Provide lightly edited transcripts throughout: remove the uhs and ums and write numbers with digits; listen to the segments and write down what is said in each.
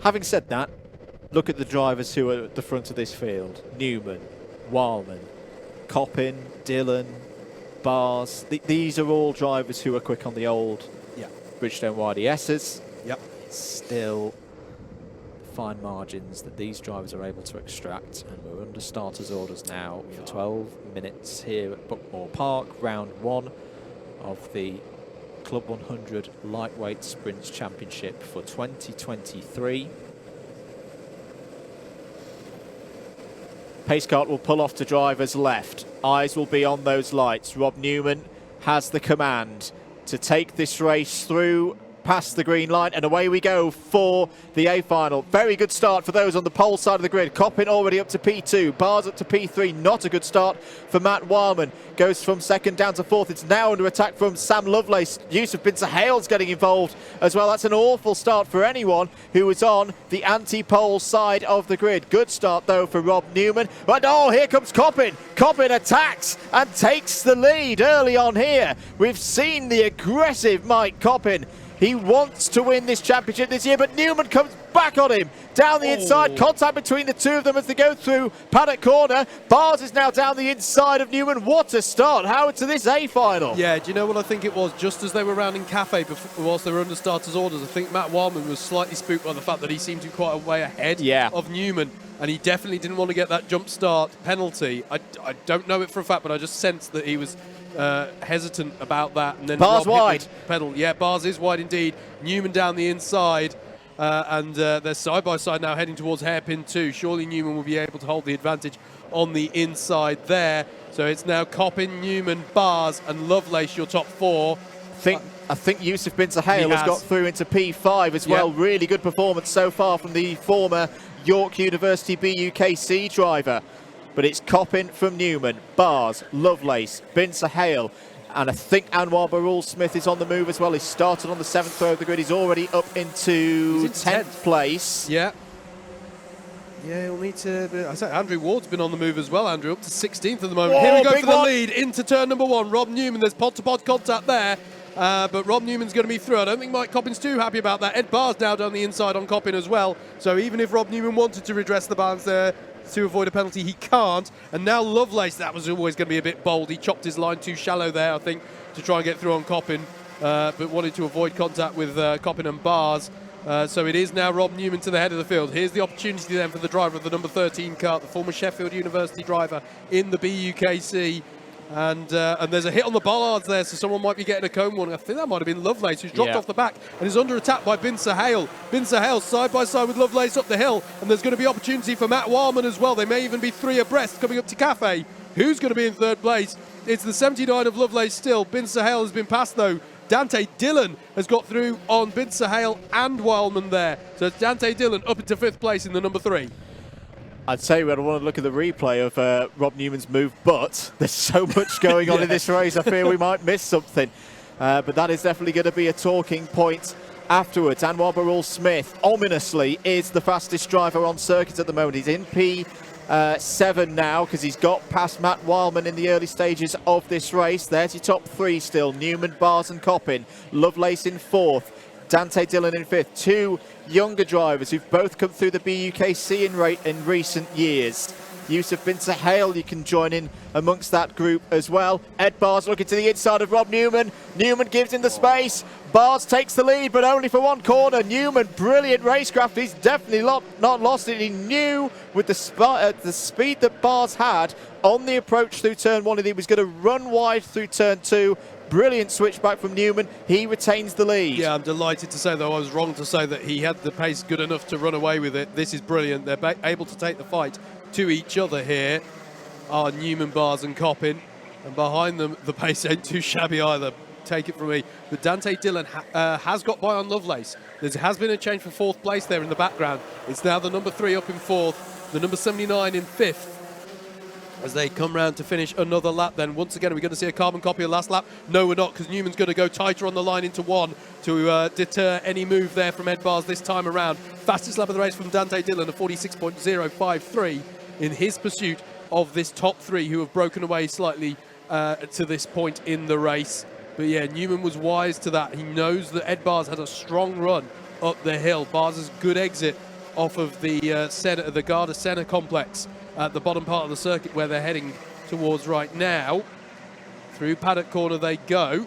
Having said that, look at the drivers who are at the front of this field. Newman, Wildman, Coppin, Dillon, Bars. These are all drivers who are quick on the old Bridgestone YDSs. Yep. Still fine margins that these drivers are able to extract, and we're under starters orders now for 12 minutes here at Buckmore Park, round 1 of the Club 100 Lightweight Sprints Championship for 2023. Pace kart will pull off to driver's left. Eyes will be on those lights. Rob Newman has the command to take this race through past the green line, and away we go for the A final. Very good start for those on the pole side of the grid. Coppin already up to P2, Bars up to P3. Not a good start for Matt Wildman. Goes from second down to fourth. It's now under attack from Sam Lovelace. Yusuf Bin Sahale's getting involved as well. That's an awful start for anyone who was on the anti-pole side of the grid. Good start though for Rob Newman. But oh, here comes Coppin. Coppin attacks and takes the lead early on here. We've seen the aggressive Mike Coppin. He wants to win this championship this year, but Newman comes back on him. Down the inside, contact between the two of them as they go through paddock corner. Bars is now down the inside of Newman. What a start, Howard, to this A final. Yeah, do you know what I think it was? Just as they were rounding Cafe whilst they were under starters orders, I think Matt Wildman was slightly spooked by the fact that he seemed to be quite a way ahead of Newman, and he definitely didn't want to get that jump start penalty. I don't know it for a fact, but I just sensed that he was hesitant about that. And then Bars wide. Pedal. Yeah, Bars is wide indeed. Newman down the inside. And they're side by side now heading towards hairpin 2. Surely Newman will be able to hold the advantage on the inside there. So it's now Coppin, Newman, Bars and Lovelace, your top 4. I think Yusuf Bin Sahale has got through into P5 as well. Really good performance so far from the former York University BUKC driver. But it's Coppin from Newman, Bars, Lovelace, Bin Sahale. And I think Anwar Barul Smith is on the move as well. He started on the 7th row of the grid. He's already up into 10th place. Yeah, he'll need to... I said Andrew Ward's been on the move as well, Andrew, up to 16th at the moment. Here we go for the lead into turn number 1. Rob Newman, there's pod-to-pod contact there. But Rob Newman's going to be through. I don't think Mike Coppin's too happy about that. Ed Barr's now down the inside on Coppin as well. So even if Rob Newman wanted to redress the balance there to avoid a penalty, he can't. And now Lovelace, that was always going to be a bit bold. He chopped his line too shallow there, I think, to try and get through on Coppin, but wanted to avoid contact with Coppin and Bars. So it is now Rob Newman to the head of the field. Here's the opportunity then for the driver of the number 13 kart, the former Sheffield University driver in the BUKC. And there's a hit on the bollards there, so someone might be getting a cone warning. I think that might have been Lovelace, who's dropped off the back and is under attack by Bin Sahale. Bin Sahale side by side with Lovelace up the hill, and there's going to be opportunity for Matt Wildman as well. They may even be 3 abreast coming up to Cafe. Who's going to be in 3rd place? It's the 79 of Lovelace still. Bin Sahale has been passed though. Dante Dillon has got through on Bin Sahale and Wildman there. So it's Dante Dillon up into 5th place in the number 3. I'd say we'd want to look at the replay of Rob Newman's move, but there's so much going on in this race, I fear we might miss something. But that is definitely going to be a talking point afterwards. Anwar Barul Smith, ominously, is the fastest driver on circuit at the moment. He's in P7 now because he's got past Matt Wildman in the early stages of this race. There's your top 3 still. Newman, Bars and Coppin. Lovelace in 4th. Dante Dillon in 5th. 2 younger drivers who've both come through the BUKC in recent years. Yusuf Bin Sahale, you can join in amongst that group as well. Ed Bars looking to the inside of Rob Newman. Newman gives him the space. Bars takes the lead, but only for 1 corner. Newman, brilliant racecraft. He's definitely not lost it. He knew with the speed that Bars had on the approach through turn 1 that he was going to run wide through turn 2. Brilliant switchback from Newman. He retains the lead. Yeah, I'm delighted to say, though, I was wrong to say that he had the pace good enough to run away with it. This is brilliant. They're able to take the fight to each other here are Newman, Bars and Coppin. And behind them, the pace ain't too shabby either. Take it from me. But Dante Dillon has got by on Lovelace. There has been a change for 4th place there in the background. It's now the number 3 up in 4th, the number 79 in 5th. As they come round to finish another lap, then once again, are we going to see a carbon copy of last lap? No, we're not, because Newman's going to go tighter on the line into 1 to deter any move there from Ed Bars this time around. Fastest lap of the race from Dante Dillon, a 46.053 in his pursuit of this top 3 who have broken away slightly to this point in the race. But yeah, Newman was wise to that. He knows that Ed Bars had a strong run up the hill. Bars' good exit off of the Garda Senna complex at the bottom part of the circuit where they're heading towards right now. Through paddock corner they go.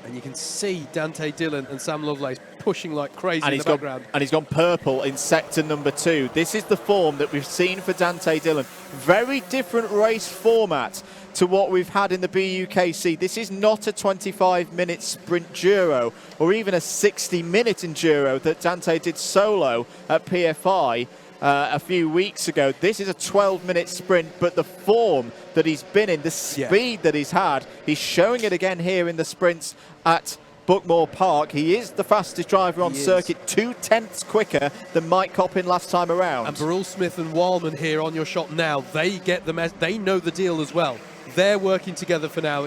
And you can see Dante Dillon and Sam Lovelace pushing like crazy in the background. And he's gone purple in sector number 2. This is the form that we've seen for Dante Dillon. Very different race format to what we've had in the BUKC. This is not a 25-minute sprint Enduro or even a 60-minute Enduro that Dante did solo at PFI a few weeks ago. This is a 12-minute sprint, but the form that he's been in, the speed that he's had, he's showing it again here in the sprints at Buckmore Park. He is the fastest driver on circuit, 2/10 quicker than Mike Coppin last time around. And Burrell Smith and Wallman here on your shot now. They get they know the deal as well. They're working together for now.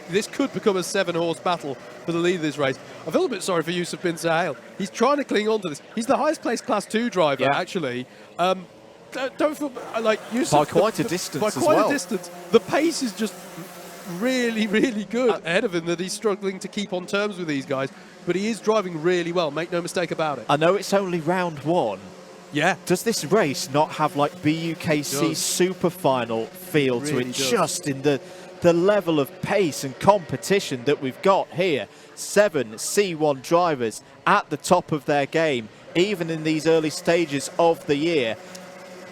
This could become a 7-horse battle for the lead of this race. I feel a bit sorry for Yusuf Bin Sahel. He's trying to cling on to this. He's the highest placed Class 2 driver, actually. Don't feel like Yusuf. By quite a distance as well. By quite a distance. The pace is just really, really good ahead of him, that he's struggling to keep on terms with these guys. But he is driving really well, make no mistake about it. I know it's only round 1. Yeah. Does this race not have like BUKC super final feel to it? Just in the level of pace and competition that we've got here. 7 C1 drivers at the top of their game, even in these early stages of the year.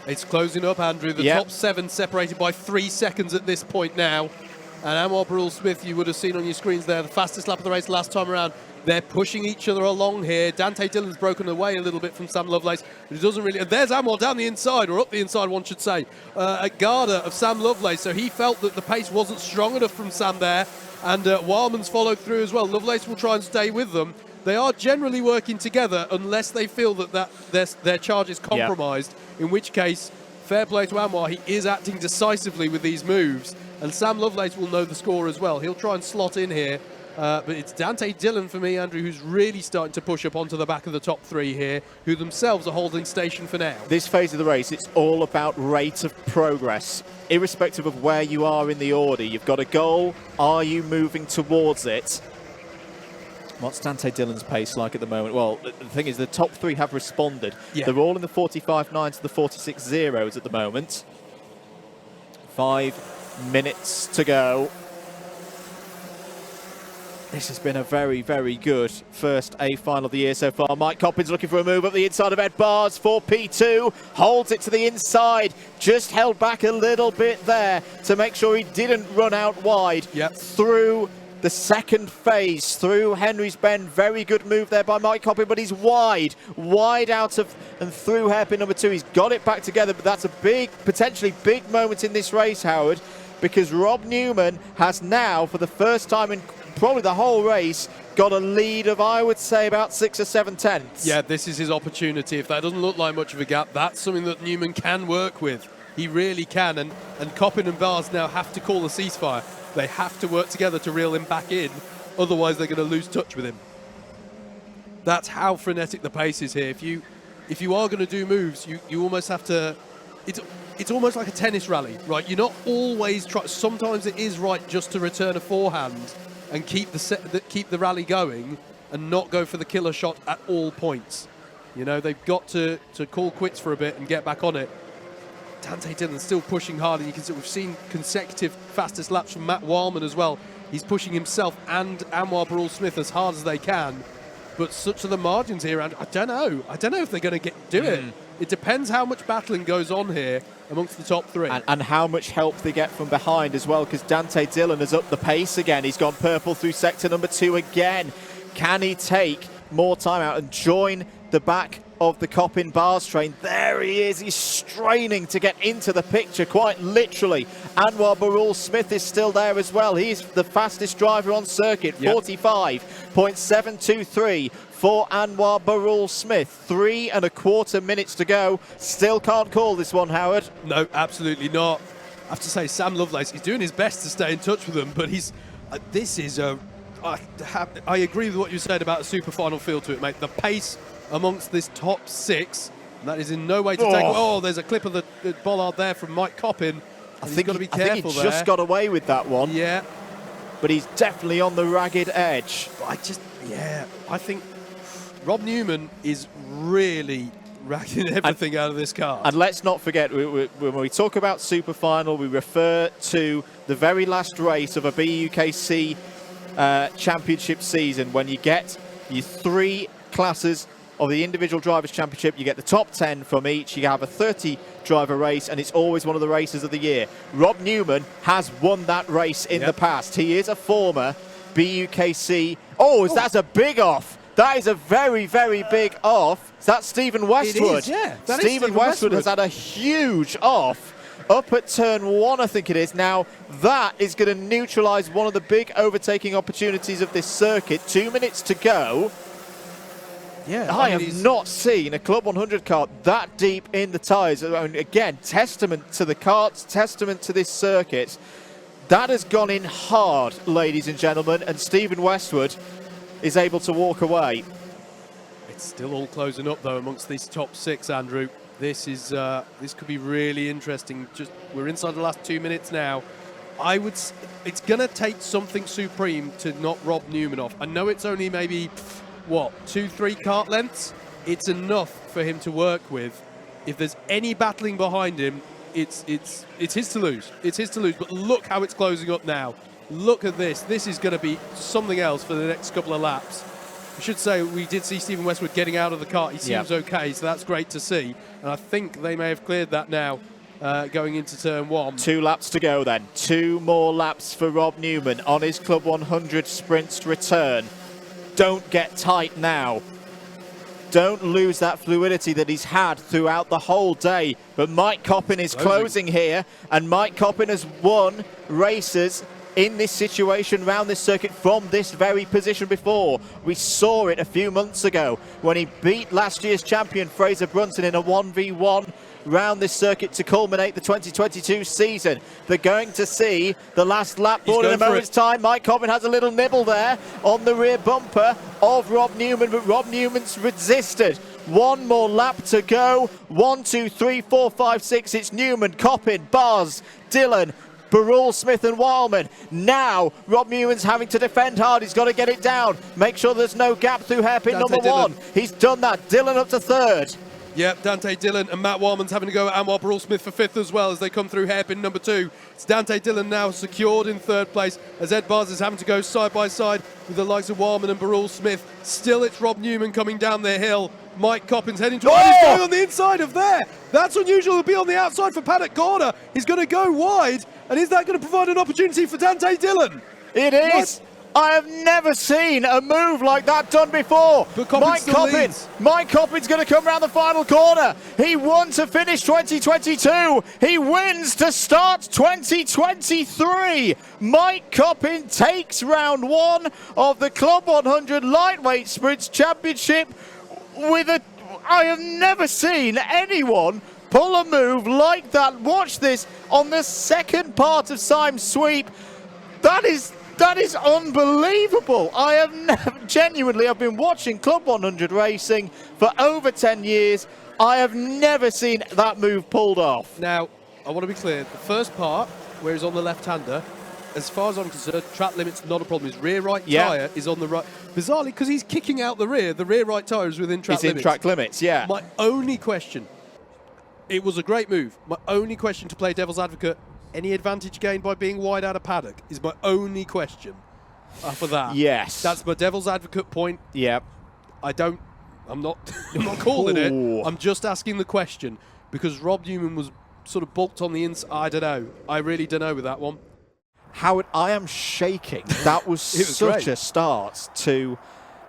It's closing up, Andrew. The top 7 separated by 3 seconds at this point now. And Anwar Burrell Smith, you would have seen on your screens there, the fastest lap of the race last time around. They're pushing each other along here. Dante Dillon's broken away a little bit from Sam Lovelace, but he doesn't really. There's Anwar down the inside, or up the inside, one should say, at Garda of Sam Lovelace. So he felt that the pace wasn't strong enough from Sam there, and Wildman's followed through as well. Lovelace will try and stay with them. They are generally working together unless they feel that their charge is compromised, in which case, fair play to Anwar. He is acting decisively with these moves, and Sam Lovelace will know the score as well. He'll try and slot in here. But it's Dante Dillon for me, Andrew, who's really starting to push up onto the back of the top 3 here, who themselves are holding station for now. This phase of the race, it's all about rate of progress. Irrespective of where you are in the order, you've got a goal. Are you moving towards it? What's Dante Dillon's pace like at the moment? Well, the thing is, the top 3 have responded. Yeah. They're all in the 45.9 to the 46.0s at the moment. 5 minutes to go. This has been a very, very good first A final of the year so far. Mike Coppin's looking for a move up the inside of Ed Bars for P2. Holds it to the inside. Just held back a little bit there to make sure he didn't run out wide. Through the second phase, through Henry's Bend. Very good move there by Mike Coppin, but he's wide out of and through hairpin number 2. He's got it back together, but that's a big, potentially big moment in this race, Howard, because Rob Newman has now, for the first time in probably the whole race, got a lead of, I would say, about 6 or 7 tenths. Yeah, this is his opportunity. If that doesn't look like much of a gap, that's something that Newman can work with. He really can, and Coppin and Bars now have to call a ceasefire. They have to work together to reel him back in, otherwise they're going to lose touch with him. That's how frenetic the pace is here. If you are going to do moves, you almost have to. It's almost like a tennis rally, right? You're not always sometimes it is right just to return a forehand and keep the rally going and not go for the killer shot at all points. You know, they've got to call quits for a bit and get back on it. Dante Dillon still pushing hard, and you can see we've seen consecutive fastest laps from Matt Wallman as well. He's pushing himself and Anwar Burrell Smith as hard as they can, but such are the margins here, and I don't know if they're going to do it. It depends how much battling goes on here amongst the top 3. And how much help they get from behind as well, because Dante Dillon has upped the pace again. He's gone purple through sector number 2 again. Can he take more time out and join the back of the Coppin Bars train? There he is. He's straining to get into the picture, quite literally. Anwar Burrell Smith is still there as well. He's the fastest driver on circuit, 45.723 for Anwar Burrell Smith. 3 1/4 minutes to go. Still can't call this one, Howard. No, absolutely not. I have to say, Sam Lovelace, he's doing his best to stay in touch with them, but he's. This is a. I agree with what you said about a super final feel to it, mate. The pace amongst this top 6, and that is in no way to take. Oh, there's a clip of the bollard there from Mike Coppin. I think got to be careful he just got away with that one. Yeah, but he's definitely on the ragged edge. I think Rob Newman is really, racking everything out of this card. And let's not forget, when we talk about Super Final, we refer to the very last race of a BUKC championship season, when you get your 3 classes of the individual drivers championship. You get the top 10 from each. You have a 30 driver race, and it's always one of the races of the year. Rob Newman has won that race in the past. He is a former BUKC. That's a big off. That is a very, very big off. Is that Stephen Westwood? It is, yeah. Stephen Westwood has had a huge off up at turn 1, I think it is. Now, that is going to neutralise one of the big overtaking opportunities of this circuit. 2 minutes to go. Yeah, I have not seen a Club 100 kart that deep in the tyres. Again, testament to the karts, testament to this circuit. That has gone in hard, ladies and gentlemen, and Stephen Westwood is able to walk away. It's still all closing up, though, amongst these top 6, Andrew. This could be really interesting. We're inside the last 2 minutes now. It's going to take something supreme to knock Rob Newman off. I know it's only maybe 2-3 kart lengths. It's enough for him to work with. If there's any battling behind him, it's his to lose. It's his to lose. But look how it's closing up now. Look at this. This is going to be something else for the next couple of laps. I should say we did see Stephen Westwood getting out of the kart. He seems okay, so that's great to see. And I think they may have cleared that now going into turn 1. 2 laps to go then. 2 more laps for Rob Newman on his Club 100 Sprints return. Don't get tight now. Don't lose that fluidity that he's had throughout the whole day. But Mike Coppin is closing here, and Mike Coppin has won races in this situation around this circuit from this very position before. We saw it a few months ago when he beat last year's champion Fraser Brunson in a 1v1 round this circuit to culminate the 2022 season. They're going to see the last lap board in a moment's time. Mike Coppin has a little nibble there on the rear bumper of Rob Newman, but Rob Newman's resisted. 1 more lap to go. 1, 2, 3, 4, 5, 6. It's Newman, Coppin, Bars, Dillon, Barul, Smith and Wildman. Now Rob Newman's having to defend hard. He's got to get it down. Make sure there's no gap through hairpin number 1. He's done that. Dillon up to 3rd. Yep, Dante Dillon and Matt Wildman's having to go at Anwar Barul Smith for 5th as well as they come through hairpin number 2. It's Dante Dillon now secured in 3rd place as Ed Bars is having to go side by side with the likes of Wildman and Barul Smith. Still, it's Rob Newman coming down the hill. Mike Coppin's heading towards. He's going on the inside of there. That's unusual to be on the outside for Paddock Corner. He's going to go wide, and is that going to provide an opportunity for Dante Dillon? It is. I have never seen a move like that done before. Mike Coppin's going to come around the final corner. He won to finish 2022. He wins to start 2023. Mike Coppin takes round 1 of the Club 100 Lightweight Sprints Championship with a... I have never seen anyone pull a move like that. Watch this on the second part of Simon's sweep. That is unbelievable. I have never, genuinely, I've been watching Club 100 racing for over 10 years. I have never seen that move pulled off. Now, I want to be clear. The first part, where he's on the left-hander, as far as I'm concerned, track limit's not a problem. His rear right tyre is on the right. Bizarrely, because he's kicking out the rear right tyre is within track limits. He's in track limits, yeah. My only question, it was a great move. My only question to play devil's advocate, any advantage gained by being wide out of paddock is my only question for that. Yes. That's my devil's advocate point. Yep. I'm not calling it. I'm just asking the question because Rob Newman was sort of bulked on the inside. I don't know. I really don't know with that one. Howard, I am shaking. That was, such a start to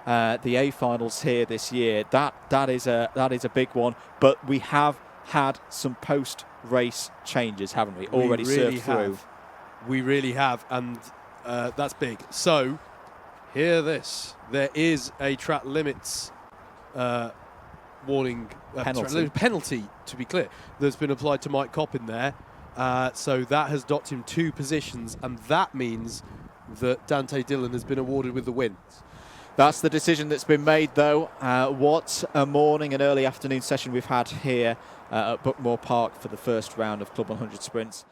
the A finals here this year. That is a big one. But we have had some post-race changes, haven't we? Already served through. We really have, and that's big. So, hear this. There is a track limits warning, penalty, to be clear, that's been applied to Mike Coppin there. So that has docked him 2 positions, and that means that Dante Dillon has been awarded with the win. That's the decision that's been made, though. What a morning and early afternoon session we've had here at Buckmore Park for the first round of Club 100 Sprints.